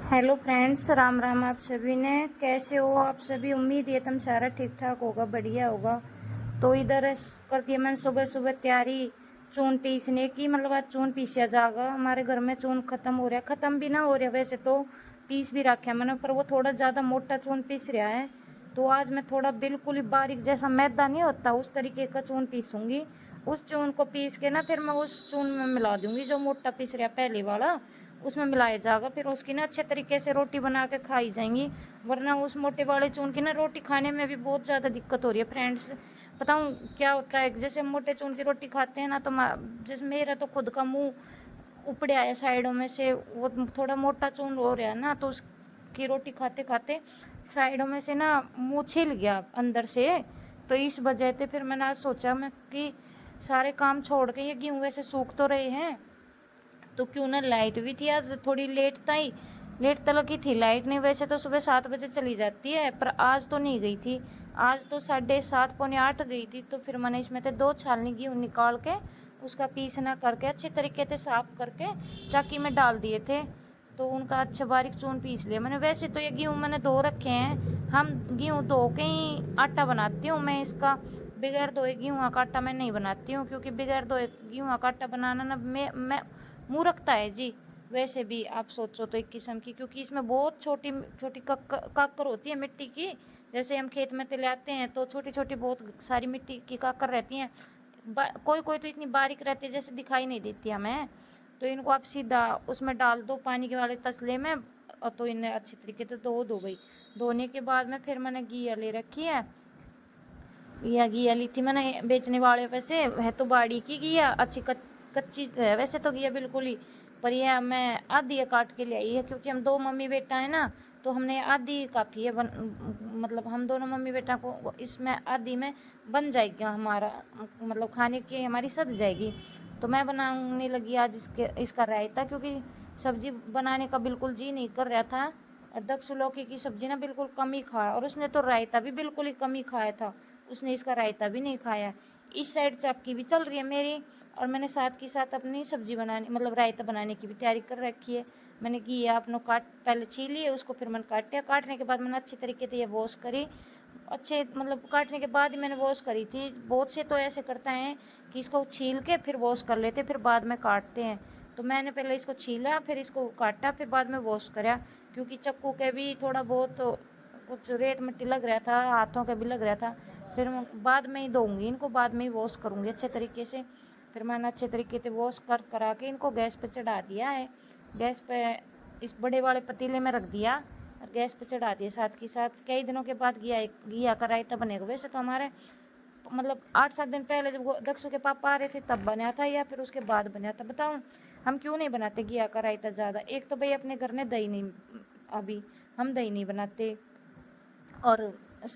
Hello friends, Ram Ram आप सभी ने। कैसे हो आप सभी? उम्मीद है तुम सारा ठीक ठाक होगा, बढ़िया होगा। तो इधर कर दिया मैंने सुबह सुबह तैयारी चून पीसने की। मतलब आज चून पीसिया जाएगा। हमारे घर में चून खत्म हो रहा है, खत्म भी ना हो रहा वैसे तो पीस भी रखा है मैंने, पर वो थोड़ा ज़्यादा मोटा चून पीस रहा है। तो आज मैं थोड़ा बिल्कुल ही बारीक, जैसा मैदा नहीं होता उस तरीके का चून पीसूंगी। उस चून को पीस के ना फिर मैं उस चून में मिला दूंगी जो मोटा पीस रहा पहले वाला, उसमें मिलाया जाएगा। फिर उसकी ना अच्छे तरीके से रोटी बना के खाई जाएंगी। वरना उस मोटे वाले चून की ना रोटी खाने में भी बहुत ज़्यादा दिक्कत हो रही है फ्रेंड्स। बताऊँ क्या होता है? जैसे मोटे चून की रोटी खाते हैं ना, तो जैसे मेरा तो खुद का मुंह उपड़े आया साइडों में से, वो थोड़ा मोटा चून हो रहा है ना, तो उसकी रोटी खाते खाते साइडों में से ना मुंह छिल गया अंदर से। तो इस वजह से फिर मैंने आज सोचा मैं कि सारे काम छोड़ के, ये गेहूँ वैसे सूख तो रहे हैं तो क्यों ना, लाइट भी थी आज थोड़ी लेट तक ही थी लाइट। नहीं वैसे तो सुबह 7 बजे चली जाती है, पर आज तो नहीं गई थी। आज तो 7:30 पौने 8 गई थी। तो फिर मैंने इसमें से 2 छालनी गेहूँ निकाल के उसका पीसना करके अच्छे तरीके से साफ करके चाकी में डाल दिए थे। तो उनका अच्छा बारीक चून पीस लिया मैंने। वैसे तो ये गेहूँ मैंने धो रखे हैं, हम गेहूँ धो के ही आटा बनाती हूँ मैं इसका। बगैर धोए गेहूँ का आटा मैं नहीं बनाती हूँ, क्योंकि बगैर धोए गेहूँ का आटा बनाना ना मैं मूर्खता है जी। वैसे भी आप सोचो तो एक किस्म की, क्योंकि इसमें बहुत छोटी छोटी काकर होती है मिट्टी की। जैसे हम खेत में ले आते हैं तो छोटी छोटी बहुत सारी मिट्टी की काकर रहती हैं। कोई कोई तो इतनी बारीक रहती है जैसे दिखाई नहीं देती हमें। तो इनको आप सीधा उसमें डाल दो पानी के वाले तसले में, और तो इन्हें अच्छी तरीके से धो गई। धोने के बाद में फिर मैंने घिया ले रखी है। घिया ली थी मैंने बेचने वाले पे से, है तो बाड़ी की घिया, अच्छी कच्ची है वैसे तो घिया बिल्कुल ही। पर यह मैं आधी काट के ले आई है, क्योंकि हम 2 मम्मी बेटा है ना, तो हमने आधी काफ़ी है मतलब हम दोनों मम्मी बेटा को इसमें आधी में बन जाएगा हमारा, मतलब खाने की हमारी सद जाएगी। तो मैं बनाने लगी आज इसका रायता, क्योंकि सब्जी बनाने का बिल्कुल जी नहीं कर रहा था। और दक्ष लौकी की सब्जी ना बिल्कुल कम ही खाया, और उसने तो रायता भी बिल्कुल ही कम ही खाया था। उसने इसका रायता भी नहीं खाया। इस साइड चक्की भी चल रही है मेरी, और मैंने साथ के साथ अपनी सब्जी बनाने मतलब रायता बनाने की भी तैयारी कर रखी है। मैंने घिया अपना पहले छील लिए उसको, फिर मैंने काटा। काटने के बाद मैंने अच्छे तरीके से ये वॉश करी। अच्छे मतलब काटने के बाद ही मैंने वॉश करी थी। बहुत से तो ऐसे करते हैं कि इसको छील के फिर वॉश कर लेते, फिर बाद में काटते हैं। तो मैंने पहले इसको छीला, फिर इसको काटा, फिर बाद में वॉश करा। क्योंकि चक्कू के भी थोड़ा बहुत कुछ रेत मिट्टी लग रहा था, हाथों के भी लग रहा था। फिर मैं बाद में ही धोऊंगी इनको, बाद में ही वॉश करूँगी अच्छे तरीके से। फिर मैंने अच्छे तरीके से वॉश करा के इनको गैस पे चढ़ा दिया है। गैस पे इस बड़े वाले पतीले में रख दिया और गैस पे चढ़ा दिया। साथ के साथ कई दिनों के बाद घिया का रायता बनेगा। वैसे तो हमारे मतलब 8-7 दिन पहले जब दक्षु के पापा आ रहे थे तब बना था, या फिर उसके बाद बना था। बताऊँ हम क्यों नहीं बनाते घिया का रायता ज़्यादा? एक तो भाई अपने घर में दही नहीं, अभी हम दही नहीं बनाते। और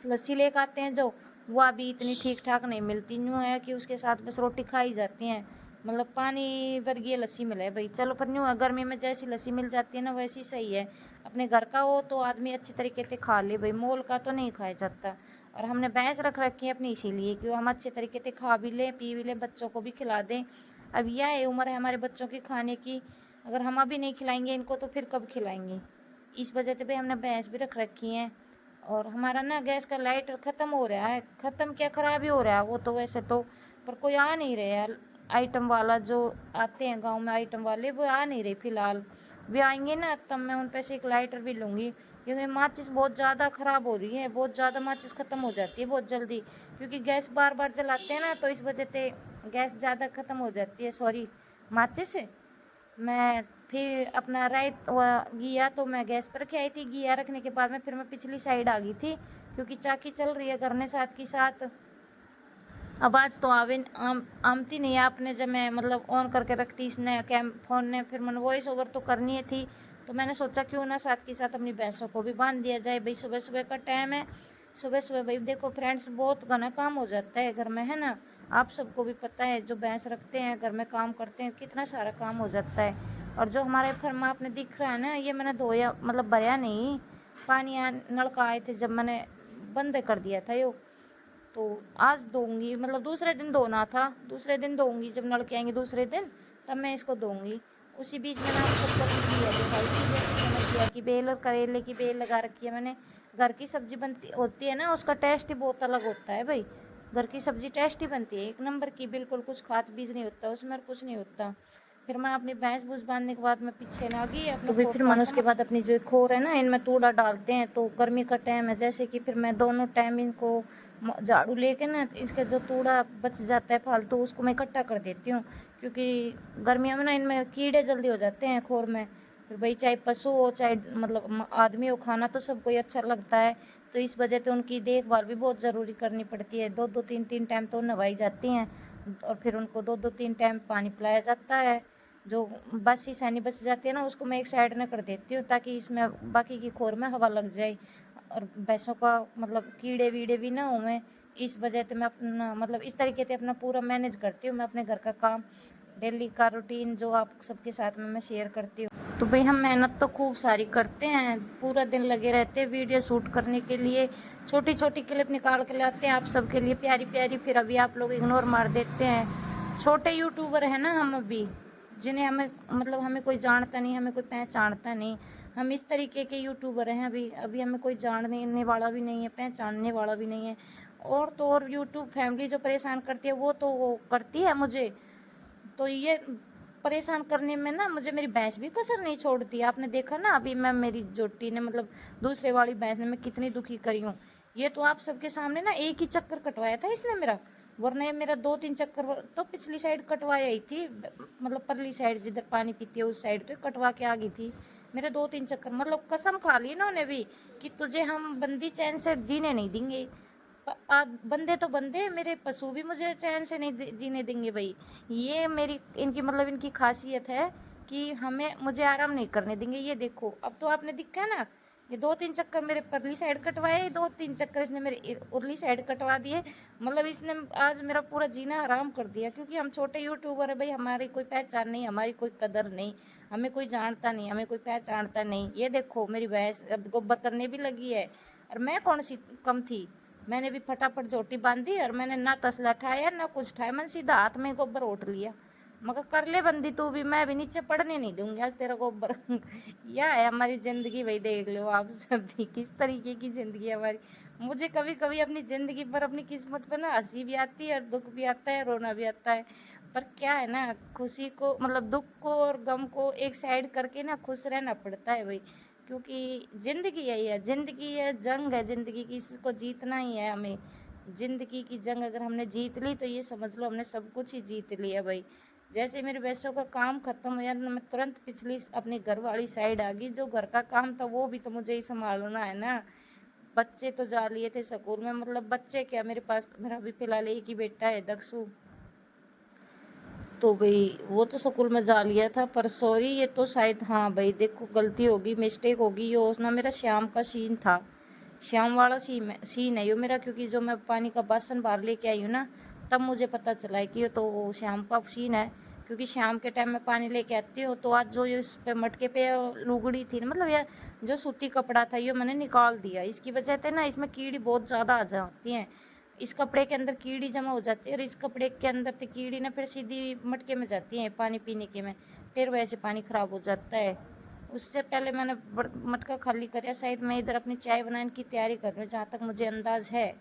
लस्सी लेकर आते हैं जो, वो अभी इतनी ठीक ठाक नहीं मिलती। यूँ है कि उसके साथ बस रोटी खाई जाती हैं, मतलब पानी वर्गीय लस्सी मिले भाई चलो। पर न्यू गर्मी में जैसी लस्सी मिल जाती है ना वैसी सही है। अपने घर का हो तो आदमी अच्छी तरीके से खा ले भाई, मोल का तो नहीं खाया जाता। और हमने भैंस रख रखी है अपनी इसीलिए कि हम अच्छे तरीके से खा भी लें पी भी लें, बच्चों को भी खिला दें। अब यह उम्र है हमारे बच्चों की खाने की, अगर हम अभी नहीं खिलाएंगे इनको तो फिर कब खिलाएंगे? इस वजह से भाई हमने भैंस भी रख रखी हैं। और हमारा ना गैस का लाइट ख़त्म हो रहा है, ख़त्म क्या ख़राब ही हो रहा है वो तो वैसे तो। पर कोई आ नहीं रहे यार, आइटम वाला जो आते हैं गांव में आइटम वाले, वो आ नहीं रहे फ़िलहाल। वे आएंगे ना तब मैं उन पे से एक लाइटर भी लूँगी, क्योंकि माचिस बहुत ज़्यादा ख़राब हो रही है, बहुत ज़्यादा माचिस ख़त्म हो जाती है बहुत जल्दी। क्योंकि गैस बार बार जलाते हैं ना, तो इस वजह से गैस ज़्यादा ख़त्म हो जाती है, सॉरी माचिस। मैं फिर अपना घिया तो मैं गैस पर रखी आई थी। घिया रखने के बाद में फिर मैं पिछली साइड आ गई थी, क्योंकि चाकी चल रही है घर में साथ की साथ। अब आज तो आमती नहीं है आपने, जब मैं मतलब ऑन करके रखती इसने फ़ोन ने, फिर मैंने वॉइस ओवर तो करनी है थी। तो मैंने सोचा क्यों ना साथ के साथ अपनी भैंसों को भी बांध दिया जाए भाई, सुबह सुबह का टाइम है। सुबह सुबह भाई देखो फ्रेंड्स बहुत घना काम हो जाता है घर में, है ना? आप सबको भी पता है, जो भैंस रखते हैं घर में काम करते हैं कितना सारा काम हो जाता है। और जो हमारे फर्मा आपने दिख रहा है ना, ये मैंने धोया मतलब भरया नहीं, पानी नल का आए थे जब मैंने बंद कर दिया था यो। तो आज धोऊंगी, मतलब दूसरे दिन धोना था, दूसरे दिन धोऊंगी जब नलके आएंगे दूसरे दिन, तब मैं इसको धोऊंगी। उसी बीच में ना हम सबको वीडियो दिखाई थी, जैसे समझ लिया कि बेल और करेले की बेल लगा रखी है मैंने। घर की सब्जी बनती होती है ना, उसका टेस्ट ही बहुत अलग होता है भाई। घर की सब्जी टेस्टी बनती है, एक नंबर की, बिल्कुल कुछ खाद बीज नहीं होता उसमें और कुछ नहीं होता। फिर मैं अपनी भैंस भूस बांधने के बाद मैं पीछे ना गई अपने तो फिर मैंने उसके बाद अपनी जो खोर है ना, इनमें तूड़ा डालते हैं। तो गर्मी का टाइम है, जैसे कि फिर मैं दोनों टाइम इनको झाड़ू लेके ना, इसके जो तूड़ा बच जाता है फालतू, उसको मैं इकट्ठा कर देती हूँ। क्योंकि गर्मियों में ना इनमें कीड़े जल्दी हो जाते हैं खोर में। फिर भाई चाहे पशु हो चाहे मतलब आदमी हो, खाना तो सबको ही अच्छा लगता है। तो इस वजह से उनकी देखभाल भी बहुत ज़रूरी करनी पड़ती है। 2-2 3-3 टाइम तो नहवाई जाती हैं, और फिर उनको 2-2 3 टाइम पानी पिलाया जाता है। जो बासी सैनी बच जाती है ना, उसको मैं एक साइड में कर देती हूँ, ताकि इसमें बाकी की खोर में हवा लग जाए और भैंसों का मतलब कीड़े वीड़े भी ना हो। मैं इस वजह से मैं अपना मतलब इस तरीके से अपना पूरा मैनेज करती हूँ मैं अपने घर का काम, डेली का रूटीन जो आप सबके साथ में मैं शेयर करती हूँ। तो भाई हम मेहनत तो खूब सारी करते हैं, पूरा दिन लगे रहते हैं वीडियो शूट करने के लिए, छोटी छोटी क्लिप निकाल के लाते हैं आप सबके लिए प्यारी प्यारी। फिर अभी आप लोग इग्नोर मार देते हैं। छोटे यूट्यूबर हैं ना हम अभी, जिन्हें हमें मतलब हमें कोई जानता नहीं, हमें कोई पहचानता नहीं। हम इस तरीके के यूट्यूबर हैं अभी। अभी हमें कोई जानने वाला भी नहीं है, पहचानने वाला भी नहीं है। और तो और यूट्यूब फैमिली जो परेशान करती है वो तो वो करती है मुझे। तो ये परेशान करने में ना मुझे मेरी भैंस भी कसर नहीं छोड़ती। आपने देखा ना अभी मैं मेरी जोटी ने मतलब दूसरे वाली भैंस ने मैं कितनी दुखी करी हूँ। ये तो आप सबके सामने ना एक ही चक्कर कटवाया था इसने मेरा, वरना ये मेरा 2-3 चक्कर तो पिछली साइड कटवाया ही थी, मतलब परली साइड जिधर पानी पीती है उस साइड तो कटवा के आ गई थी। मेरे 2-3 चक्कर मतलब कसम खा ली इन्होंने भी कि तुझे हम बंदी चैन से जीने नहीं देंगे। बंदे तो बंदे, मेरे पशु भी मुझे चैन से नहीं जीने देंगे भाई। ये मेरी इनकी मतलब इनकी खासियत है कि हमें मुझे आराम नहीं करने देंगे। ये देखो अब तो आपने दिखा है ना, ये 2-3 चक्कर मेरे परली साइड कटवाए, 2-3 चक्कर इसने मेरे उरली साइड कटवा दिए। मतलब इसने आज मेरा पूरा जीना हराम कर दिया। क्योंकि हम छोटे यूट्यूबर है भाई, हमारी कोई पहचान नहीं, हमारी कोई कदर नहीं, हमें कोई जानता नहीं, हमें कोई पहचानता नहीं। ये देखो मेरी भैंस अब गोबर करने भी लगी है, और मैं कौन सी कम थी। मैंने भी फटाफट झोटी बांधी और मैंने ना तसला उठाया ना कुछ उठाया, मैंने सीधा हाथ में गोबर उठ लिया। मगर कर ले बंदी तू भी, मैं भी नीचे पड़ने नहीं दूंगी आज तेरा गोबर। यह है हमारी ज़िंदगी भाई, देख लो आप सभी किस तरीके की ज़िंदगी है हमारी। मुझे कभी कभी अपनी ज़िंदगी पर अपनी किस्मत पर ना हंसी भी आती है और दुख भी आता है, रोना भी आता है। पर क्या है ना, खुशी को मतलब दुख को और गम को एक साइड करके ना खुश रहना पड़ता है भाई। क्योंकि ज़िंदगी यही है, ज़िंदगी है, जंग है ज़िंदगी की, इसको जीतना ही है हमें। ज़िंदगी की जंग अगर हमने जीत ली तो ये समझ लो हमने सब कुछ ही जीत लिया भाई। जैसे मेरे भैंसों का काम ख़त्म हो गया मैं तुरंत पिछली अपने घर वाली साइड आ गई। जो घर का काम था वो भी तो मुझे ही संभालना है ना। बच्चे तो जा लिए थे स्कूल में, मतलब बच्चे क्या, मेरे पास मेरा अभी फिलहाल एक ही बेटा है दक्षु। तो भाई वो तो स्कूल में जा लिया था। पर सॉरी ये तो शायद, हाँ भाई देखो गलती होगी, मिस्टेक होगी। ये ना मेरा शाम का सीन था, शाम वाला सीन है ये मेरा। क्योंकि जो मैं पानी का बासन बाहर लेके आई हूँ ना, तब मुझे पता चला है कि ये तो शाम का सीन है। क्योंकि शाम के टाइम में पानी लेके आती हूँ तो आज जो ये इस पे मटके पे लुगड़ी थी ना, मतलब ये जो सूती कपड़ा था ये मैंने निकाल दिया। इसकी वजह से ना इसमें कीड़ी बहुत ज़्यादा आ जाती हैं। इस कपड़े के अंदर कीड़ी जमा हो जाती है और इस कपड़े के अंदर से कीड़ी ना फिर सीधी मटके में जाती है पानी पीने के में, फिर वैसे पानी ख़राब हो जाता है। उससे पहले मैंने मटका खाली कराया। शायद मैं इधर अपनी चाय बनाने की तैयारी कर रही हूँ जहाँ तक मुझे अंदाज़ है।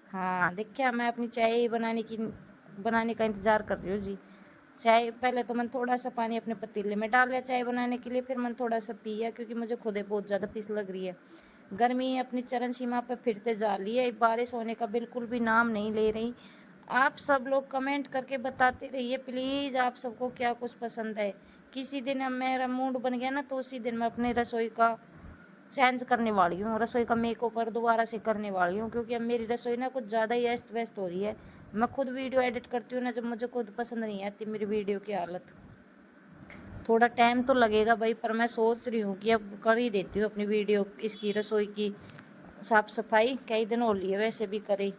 हाँ देखिए मैं अपनी चाय बनाने का इंतज़ार कर रही हूँ जी। चाय पहले तो मैंने थोड़ा सा पानी अपने पतीले में डाल लिया चाय बनाने के लिए, फिर मैंने थोड़ा सा पिया क्योंकि मुझे खुद ही बहुत ज़्यादा पिस लग रही है। गर्मी अपनी चरम सीमा पर फिरते जा रही है, बारिश होने का बिल्कुल भी नाम नहीं ले रही। आप सब लोग कमेंट करके बताते रहिए प्लीज़, आप सबको क्या कुछ पसंद है। किसी दिन मेरा मूड बन गया ना तो उसी दिन मैं अपने रसोई का चेंज करने वाली हूँ, रसोई का मेक ओवर दोबारा से करने वाली हूँ। क्योंकि अब मेरी रसोई ना कुछ ज़्यादा ही अस्त व्यस्त हो रही है। मैं खुद वीडियो एडिट करती हूँ ना, जब मुझे खुद पसंद नहीं आती मेरी वीडियो की हालत। थोड़ा टाइम तो लगेगा भाई, पर मैं सोच रही हूँ कि अब कर ही देती हूँ अपनी वीडियो इसकी रसोई की साफ़ सफाई। कई दिन हो लिए वैसे भी करे,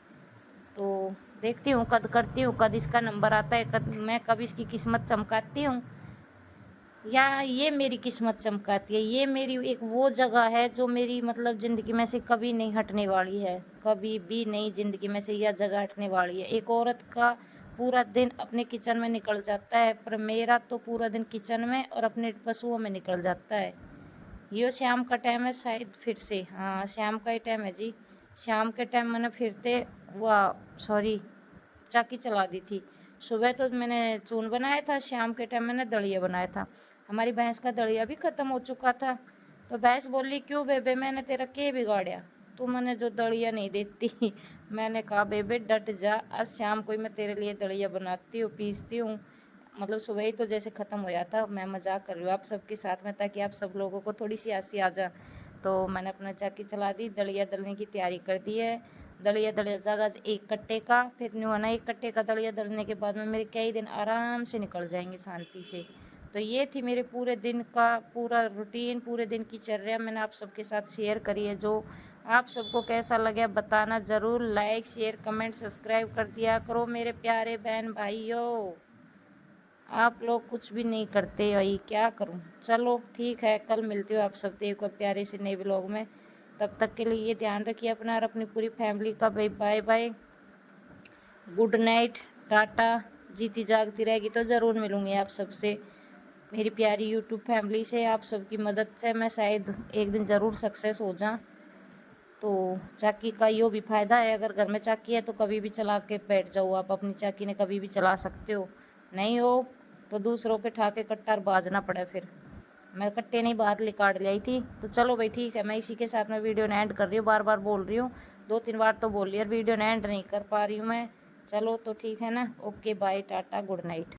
तो देखती हूँ कद करती हूँ, कद इसका नंबर आता है, कब इसकी किस्मत चमकाती हूँ, या ये मेरी किस्मत चमकाती है। ये मेरी एक वो जगह है जो मेरी मतलब ज़िंदगी में से कभी नहीं हटने वाली है, कभी भी नहीं ज़िंदगी में से यह जगह हटने वाली है। एक औरत का पूरा दिन अपने किचन में निकल जाता है, पर मेरा तो पूरा दिन किचन में और अपने पशुओं में निकल जाता है। ये शाम का टाइम है शायद, फिर से हाँ शाम का ही टाइम है जी। शाम के टाइम मैंने फिरते वाह सॉरी चाकी चला दी थी। सुबह तो मैंने चून बनाया था, शाम के टाइम मैंने दलिया बनाया था। हमारी भैंस का दलिया भी ख़त्म हो चुका था, तो भैंस बोली क्यों बेबे मैंने तेरा क्या बिगाड़ा, तू मैंने जो दलिया नहीं देती। मैंने कहा बेबे डट जा, आज शाम को ही मैं तेरे लिए दलिया बनाती हूँ, पीसती हूँ। मतलब सुबह ही तो जैसे ख़त्म हो जाता। मैं मजाक कर रही हूँ आप सबके साथ में, ताकि आप सब लोगों को थोड़ी सी हंसी आ जा। तो मैंने अपना चाकी चला दी, दलिया दलने की तैयारी कर दी है। दलिया दलिया जाएगा एक कट्टे का, फिर नहीं होना एक कट्टे का दलिया दलने के बाद में मेरे कई दिन आराम से निकल जाएंगे शांति से। तो ये थी मेरे पूरे दिन का पूरा रूटीन, पूरे दिन की चर्या मैंने आप सबके साथ शेयर करी है। जो आप सबको कैसा लगे बताना ज़रूर, लाइक शेयर कमेंट सब्सक्राइब कर दिया करो मेरे प्यारे बहन भाइयों। आप लोग कुछ भी नहीं करते भाई, क्या करूं। चलो ठीक है, कल मिलती हूँ आप सबसे एक और प्यारे से नए व्लॉग में। तब तक के लिए ये ध्यान रखिए अपना और अपनी पूरी फैमिली का। भाई bye bye, good night, tata. जीती जागती रहेगी तो ज़रूर मिलूँगी आप सबसे, मेरी प्यारी यूट्यूब फैमिली से। आप सबकी मदद से मैं शायद एक दिन ज़रूर सक्सेस हो जाऊँ। तो चाकी का यो भी फ़ायदा है, अगर घर में चाकी है तो कभी भी चला के बैठ जाओ आप, अपनी चाकी ने कभी भी चला सकते हो। नहीं हो तो दूसरों के ठाके कट्टा बाजना पड़े। फिर मैं कट्टे नहीं बाहर ले काट लाई थी। तो चलो भाई ठीक है, मैं इसी के साथ में वीडियो ने एंड कर रही हूँ। बार बार बोल रही हूँ, 2-3 बार तो बोल रही है, वीडियो ने एंड नहीं कर पा रही हूँ मैं। चलो तो ठीक है ना, okay bye tata good night.